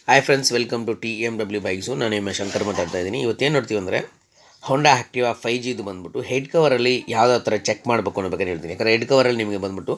Hi friends, welcome to TMW bikes. ನಾನು ನಿಮ್ಮ ಶಂಕರ್ ಮಾತಾಡ್ತಾ ಇದ್ದೀನಿ. ಇವತ್ತೇನು ನೋಡ್ತೀವಿ ಅಂದರೆ ಹೊಂಡಾ ಆ್ಯಕ್ಟಿವಾ 5G ಇದು ಬಂದ್ಬಿಟ್ಟು ಹೆಡ್ ಕವರಲ್ಲಿ ಯಾವ ಥರ ಚೆಕ್ ಮಾಡಬೇಕು ಅನ್ನೋಬೇಕಾದ್ರೆ ಹೇಳ್ತೀನಿ. ಯಾಕಂದರೆ ಹೆಡ್ ಕವರಲ್ಲಿ ನಿಮಗೆ ಬಂದ್ಬಿಟ್ಟು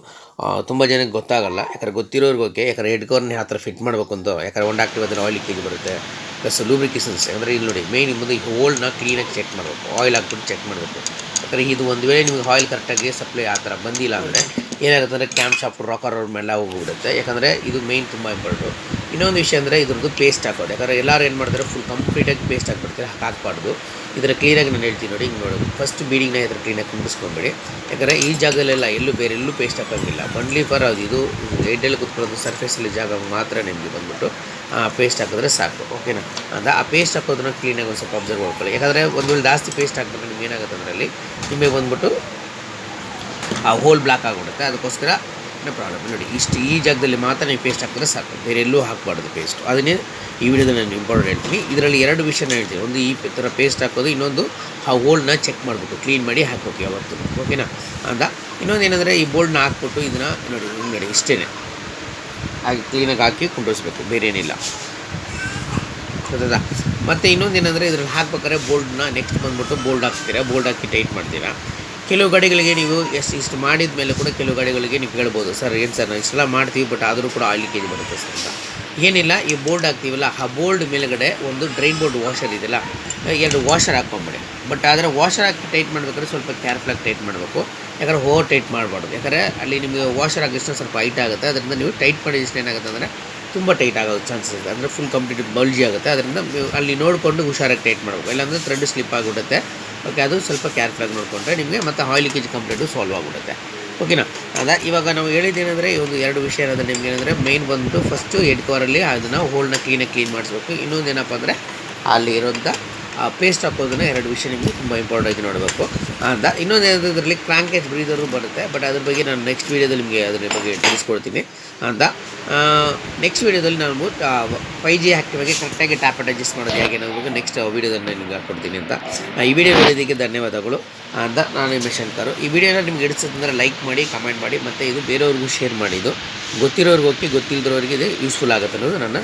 ತುಂಬ ಜನಕ್ಕೆ ಗೊತ್ತಾಗಲ್ಲ. ಯಾಕಂದರೆ ಗೊತ್ತಿರೋರ್ಗೆ ಓಕೆ. ಯಾಕಂದರೆ ಹೆಡ್ ಕವರ್ನ ಯಾವ ಥರ ಫಿಟ್ ಮಾಡಬೇಕು ಅಂತ. ಯಾಕಂದರೆ ಹೊಂಡಾ ಆ್ಯಕ್ಟಿವಾದಲ್ಲಿ ಆಯಿಲ್ ಲೀಕೇಜ್ ಬರುತ್ತೆ, ಪ್ಲಸ್ ಲೂಬ್ರಿಕೇಷನ್ಸ್. ಅಂದರೆ ಇಲ್ಲಿ ನೋಡಿ, ಮೇಯ್ನ್ ಮುಂದೆ ಈ ಹೋಲ್ನ ಕ್ಲೀನಾಗಿ ಚೆಕ್ ಮಾಡಬೇಕು, ಆಯಿಲ್ ಹಾಕ್ಬಿಟ್ಟು ಚೆಕ್ ಮಾಡಬೇಕು. ಯಾಕಂದರೆ ಇದು ಒಂದು ವೇಳೆ ನಿಮಗೆ ಆಯಿಲ್ ಕರೆಕ್ಟಾಗಿ ಸಪ್ಲೈ ಆ ಥರ ಬಂದಿಲ್ಲ ಅಂದರೆ ಏನಾಗುತ್ತೆ ಅಂದರೆ ಕ್ಯಾಮ್ ಶಾಫ್ಟ್ ರಾಕರ್ ಅವ್ರ ಮೇಲೆ ಹೋಗಿಬಿಡುತ್ತೆ. ಯಾಕಂದರೆ ಇದು ಮೇಯ್ನ್ ತುಂಬ ಇಂಪಾರ್ಟೆಂಟು. ಇನ್ನೊಂದು ವಿಷಯ ಅಂದರೆ ಇದ್ರದ್ದು ಪೇಸ್ಟ್ ಹಾಕೋದು. ಯಾಕಂದರೆ ಎಲ್ಲರೂ ಏನು ಮಾಡ್ತಾರೆ, ಫುಲ್ ಕಂಪ್ಲೀಟಾಗಿ ಪೇಸ್ಟ್ ಹಾಕ್ಬಿಡ್ತಾರೆ. ಹಾಕಬಾರ್ದು. ಇದರ ಕ್ಲೀನಾಗಿ ನಾನು ಹೇಳ್ತೀನಿ ನೋಡಿ, ಹಿಂಗೆ ನೋಡೋದು. ಫಸ್ಟ್ ಬೀಡಿಂಗ್ನ ಇದರ ಕ್ಲೀನಾಗಿ ಕುಂಡಿಸ್ಕೊಂಬೇಡಿ. ಯಾಕಂದರೆ ಈ ಜಾಗದಲ್ಲೆಲ್ಲ ಎಲ್ಲೂ ಬೇರೆ ಎಲ್ಲೂ ಪೇಸ್ಟ್ ಹಾಕೋಂಗಿಲ್ಲ. ಬಂಡ್ಲಿ ಫಾರ್ ಅದು ಇದು ಹೆಡ್ಡಲ್ಲಿ ಕುತ್ಕೊಳ್ಳೋದು ಸರ್ಫೇಸಲ್ಲಿ ಜಾಗ ಮಾತ್ರ ನಿಮಗೆ ಬಂದ್ಬಿಟ್ಟು ಪೇಸ್ಟ್ ಹಾಕಿದ್ರೆ ಸಾಕು. ಓಕೆನಾ? ಆ ಪೇಸ್ಟ್ ಹಾಕೋದನ್ನ ಕ್ಲೀನಾಗಿ ಒಂದು ಸ್ವಲ್ಪ ಅಬ್ಸರ್ವ್ ಮಾಡ್ಕೊಳ್ಳಿ. ಯಾಕಂದರೆ ಒಂದು ವೇಳೆ ಜಾಸ್ತಿ ಪೇಸ್ಟ್ ಹಾಕಿದ್ರೆ ನಿಮ್ಗೆ ಏನಾಗುತ್ತೆ ಅದರಲ್ಲಿ ನಿಮಗೆ ಬಂದ್ಬಿಟ್ಟು ಆ ಹೋಲ್ ಬ್ಲಾಕ್ ಆಗಿಬಿಡುತ್ತೆ. ಅದಕ್ಕೋಸ್ಕರ ಪ್ರಾಬ್ಲಮ್ ನೋಡಿ. ಈ ಜಾಗದಲ್ಲಿ ಮಾತ್ರ ನೀವು ಪೇಸ್ಟ್ ಹಾಕಿದ್ರೆ ಸಾಕು, ಬೇರೆ ಎಲ್ಲೂ ಹಾಕಬಾರ್ದು ಪೇಸ್ಟ್. ಅದನ್ನೇ ಈ ವಿಡಿಯೋದಲ್ಲಿ ನಾನು ಇಂಪಾರ್ಟೆಂಟ್ ಹೇಳ್ತೀನಿ. ಇದರಲ್ಲಿ ಎರಡು ವಿಷಯನ ಹೇಳ್ತೀನಿ. ಒಂದು ಈ ಥರ ಪೇಸ್ಟ್ ಹಾಕೋದು, ಇನ್ನೊಂದು ಆ ಹೋಲ್ನ ಚೆಕ್ ಮಾಡಿಬಿಟ್ಟು ಕ್ಲೀನ್ ಮಾಡಿ ಹಾಕಬೇಕು ಯಾವತ್ತು. ಓಕೆನಾ? ಇನ್ನೊಂದು ಏನಂದರೆ ಈ ಬೋಲ್ಡ್ನ ಹಾಕ್ಬಿಟ್ಟು ಇದನ್ನು ನೋಡಿ ಇಷ್ಟೇ ಹಾಗೆ ಕ್ಲೀನಾಗಿ ಹಾಕಿ ಕುಂಡ್ರಿಸ್ಬೇಕು, ಬೇರೆ ಏನಿಲ್ಲ. ಗೊತ್ತಾ? ಮತ್ತು ಇನ್ನೊಂದು ಏನಂದರೆ ಇದರಲ್ಲಿ ಹಾಕ್ಬೇಕಾದ್ರೆ ಬೋಲ್ಡ್ನ ನೆಕ್ಸ್ಟ್ ಬಂದ್ಬಿಟ್ಟು ಬೋಲ್ಡ್ ಹಾಕ್ತೀರಾ, ಬೋಲ್ಡ್ ಹಾಕಿ ಟೈಟ್ ಮಾಡ್ತೀರಾ. ಕೆಲವು ಗಾಡಿಗಳಿಗೆ ನೀವು ಇಷ್ಟು ಮಾಡಿದ ಮೇಲೆ ಕೂಡ ಕೆಲವು ಗಾಡಿಗಳಿಗೆ ನೀವು ಕೇಳ್ಬೋದು, ಸರ್ ಏನು ಸರ್ ನಾವು ಇಷ್ಟೆಲ್ಲ ಮಾಡ್ತೀವಿ ಬಟ್ ಆದರೂ ಕೂಡ ಆಯಿಲ್ ಲೀಕೇಜ್ ಬರುತ್ತೆ ಸರ್ ಅಂತ. ಏನಿಲ್ಲ, ಈ ಬೋಲ್ಡ್ ಹಾಕ್ತೀವಲ್ಲ, ಆ ಬೋಲ್ಡ್ ಮೇಲುಗಡೆ ಒಂದು ಡ್ರೈನ್ ಬೋರ್ಡ್ ವಾಷರ್ ಇದೆಯಲ್ಲ, 2 ವಾಷರ್ ಹಾಕ್ಕೊಂಬಿಡಿ. ಬಟ್ ಆದರೆ ವಾಷರ್ ಹಾಕಿ ಟೈಟ್ ಮಾಡಬೇಕಾದ್ರೆ ಸ್ವಲ್ಪ ಕೇರ್ಫುಲ್ಲಾಗಿ ಟೈಟ್ ಮಾಡಬೇಕು. ಯಾಕಂದರೆ ಓವರ್ ಟೈಟ್ ಮಾಡಬಾರ್ದು. ಯಾಕಂದರೆ ಅಲ್ಲಿ ನಿಮಗೆ ವಾಷರ್ ಹಾಕಿಷ್ಟು ಸ್ವಲ್ಪ ಹೈಟ್ ಆಗುತ್ತೆ. ಅದರಿಂದ ನೀವು ಟೈಟ್ ಮಾಡಿಷ್ಟು ಏನಾಗುತ್ತೆ ಅಂದರೆ ತುಂಬ ಟೈಟ್ ಆಗೋ ಚಾನ್ಸಸ್ ಇದೆ. ಅಂದರೆ ಫುಲ್ ಕಂಪ್ಲೀಟ್ ಬಲ್ಜಿ ಆಗುತ್ತೆ. ಅದರಿಂದ ಅಲ್ಲಿ ನೋಡಿಕೊಂಡು ಹುಷಾರಾಗಿ ಟೈಟ್ ಮಾಡಬೇಕು. ಇಲ್ಲಾಂದರೆ ಥ್ರೆಡ್ ಸ್ಲಿಪ್ ಆಗಿಬಿಡುತ್ತೆ. ಓಕೆ, ಅದು ಸ್ವಲ್ಪ ಕೇರ್ಫುಲ್ಲಾಗಿ ನೋಡಿಕೊಂಡ್ರೆ ನಿಮಗೆ ಮತ್ತು ಆಯಿಲ್ ಲೀಕೇಜ್ ಕಂಪ್ಲೀಟು ಸಾಲ್ವ್ ಆಗಿಬಿಡುತ್ತೆ. ಓಕೆನಾ? ಇವಾಗ ನಾವು ಹೇಳಿದ್ದೇನೆಂದರೆ ಒಂದು 2 ವಿಷಯ ಏನಂದರೆ ನಿಮ್ಗೆ ಏನಂದರೆ ಮೇಯ್ನ್ ಬಂದುಬಿಟ್ಟು ಫಸ್ಟು ಹೆಡ್ ಕವರಲ್ಲಿ ಅದನ್ನು ಹೋಲ್ನ ಕ್ಲೀನ್ ಮಾಡಿಸ್ಬೇಕು. ಇನ್ನೊಂದು ಏನಪ್ಪ ಅಂದರೆ ಅಲ್ಲಿ ಇರೋಂಥ ಪೇಸ್ಟ್ ಹಾಕೋದನ್ನ 2 ವಿಷಯ ನಿಮಗೆ ತುಂಬ ಇಂಪಾರ್ಟೆಂಟ್ ಆಗಿ ನೋಡಬೇಕು. ಇನ್ನೊಂದು ಇದರಲ್ಲಿ ಕ್ರಾಂಕೇಜ್ ಬ್ರೀದರು ಬರುತ್ತೆ. ಬಟ್ ಅದ್ರ ಬಗ್ಗೆ ನಾನು ನೆಕ್ಸ್ಟ್ ವೀಡಿಯೋದಲ್ಲಿ ನಿಮಗೆ ಅದ್ರ ಬಗ್ಗೆ ತಿಳಿಸ್ಕೊಡ್ತೀನಿ. ನೆಕ್ಸ್ಟ್ ವೀಡಿಯೋದಲ್ಲಿ ನಾನು 5G ಆ್ಯಕ್ಟಿವಾಗಿ ಕರೆಕ್ಟಾಗಿ ಟ್ಯಾಪ್ ಆ್ಯಂಡ್ ಅಡ್ಜಸ್ಟ್ ಮಾಡೋದು ಹೇಗೆ ಅನ್ನೋದು ನೆಕ್ಸ್ಟ್ ವೀಡಿಯೋದಲ್ಲಿ ನಿಮಗೆ ಹಾಕ್ಕೊಡ್ತೀನಿ ಅಂತ. ಈ ವಿಡಿಯೋ ನೋಡೋದಕ್ಕೆ ಧನ್ಯವಾದಗಳು ನಾನು ನಿಮ್ಮ ಶಂಕರು. ಈ ವಿಡಿಯೋನ ನಿಮ್ಗೆ ಹಿಡಿಸೋದಂದರೆ ಲೈಕ್ ಮಾಡಿ, ಕಮೆಂಟ್ ಮಾಡಿ, ಮತ್ತು ಇದು ಬೇರೆಯವ್ರಿಗೂ ಶೇರ್ ಮಾಡಿ. ಇದು ಗೊತ್ತಿರೋರಿಗೆ ಓಕೆ, ಗೊತ್ತಿಲ್ಲದವ್ರಿಗೆ ಇದು ಯೂಸ್ಫುಲ್ ಆಗುತ್ತೆ ಅನ್ನೋದು ನನ್ನ